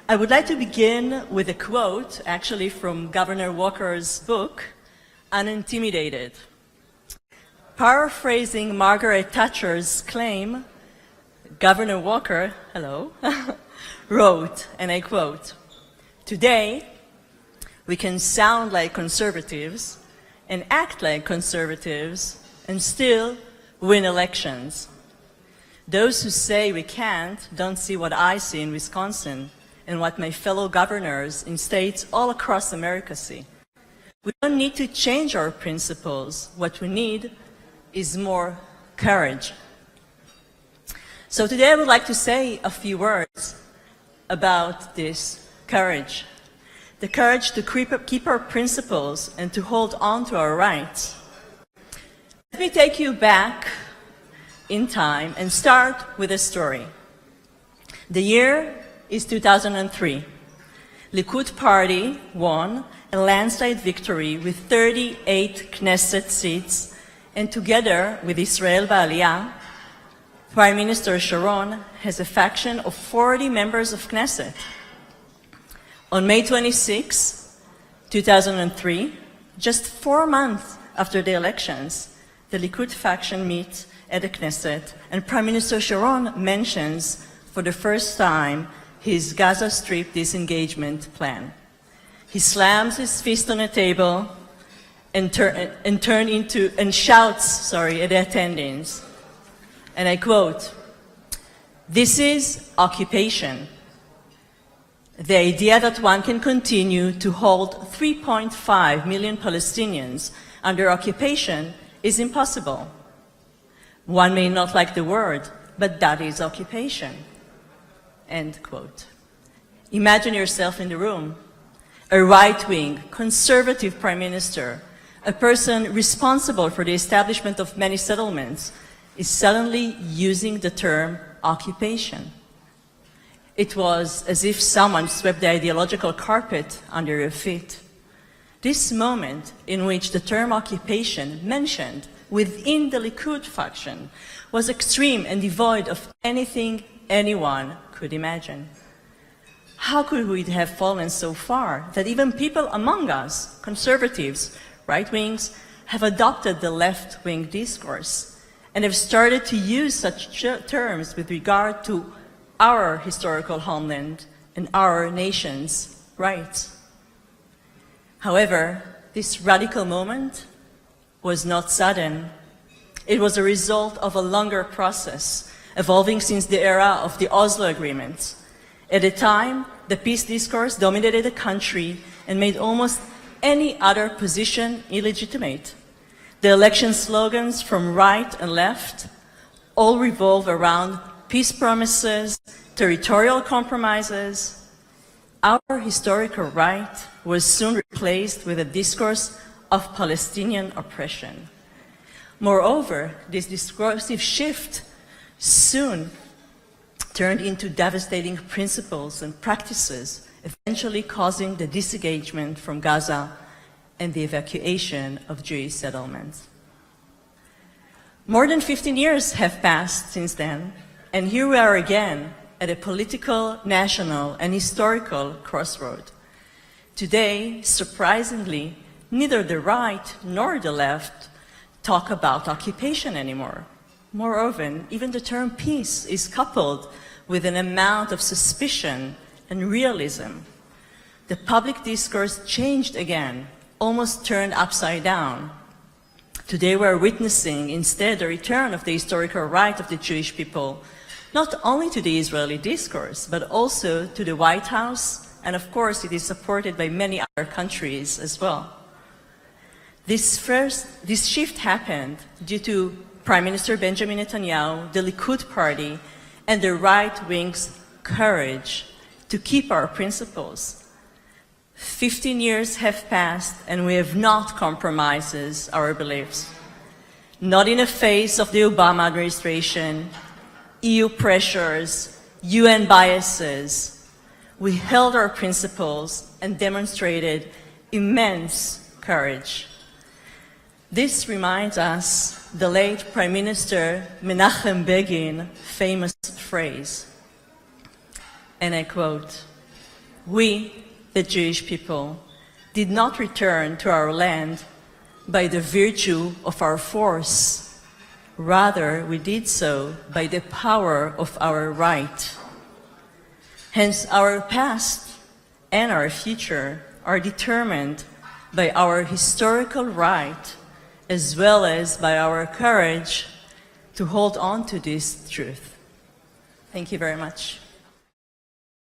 I would like to begin with a quote, actually from Governor Walker's book, Unintimidated. Paraphrasing Margaret Thatcher's claim, Governor Walker, hello, wrote, and I quote, "Today, we can sound like conservatives and act like conservatives and still win elections. Those who say we can't don't see what I see in Wisconsin and what my fellow governors in states all across America see. We don't need to change our principles. What we need is more courage." So today I would like to say a few words about this courage. The courage to keep our principles and to hold on to our rights. Let me take you back in time and start with a story. The year is 2003. Likud Party won a landslide victory with 38 Knesset seats, and together with Israel Ba'aliyah, Prime Minister Sharon has a faction of 40 members of Knesset. On May 26, 2003, just 4 months after the elections, the Likud faction meets at the Knesset, and Prime Minister Sharon mentions for the first time his Gaza Strip disengagement plan. He slams his fist on the table and shouts at the attendants, and I quote, "This is occupation. The idea that one can continue to hold 3.5 million Palestinians under occupation is impossible. One may not like the word, but that is occupation." End quote. Imagine yourself in the room. A right-wing, conservative prime minister, a person responsible for the establishment of many settlements, is suddenly using the term occupation. It was as if someone swept the ideological carpet under your feet. This moment in which the term occupation mentioned within the Likud faction was extreme and devoid of anything anyone could imagine. How could we have fallen so far that even people among us, conservatives, right-wings, have adopted the left-wing discourse and have started to use such terms with regard to our historical homeland and our nation's rights? However, this radical moment was not sudden. It was a result of a longer process, evolving since the era of the Oslo Agreement. At the time, the peace discourse dominated the country and made almost any other position illegitimate. The election slogans from right and left all revolve around peace promises, territorial compromises. Our historical right was soon replaced with a discourse of Palestinian oppression. Moreover, this discursive shift soon turned into devastating principles and practices, eventually causing the disengagement from Gaza and the evacuation of Jewish settlements. More than 15 years have passed since then, and here we are again at a political, national, and historical crossroad. Today, surprisingly, neither the right nor the left talk about occupation anymore. Moreover, even the term peace is coupled with an amount of suspicion and realism. The public discourse changed again, almost turned upside down. Today we are witnessing instead the return of the historical right of the Jewish people, not only to the Israeli discourse, but also to the White House, and of course it is supported by many other countries as well. This shift happened due to Prime Minister Benjamin Netanyahu, the Likud party, and the right wing's courage to keep our principles. 15 years have passed and we have not compromised our beliefs. Not in the face of the Obama administration, EU pressures, UN biases. We held our principles and demonstrated immense courage. This reminds us the late Prime Minister Menachem Begin famous phrase, and I quote, "We, the Jewish people, did not return to our land by the virtue of our force. Rather, we did so by the power of our right. Hence, our past and our future are determined by our historical right as well as by our courage to hold on to this truth." Thank you very much.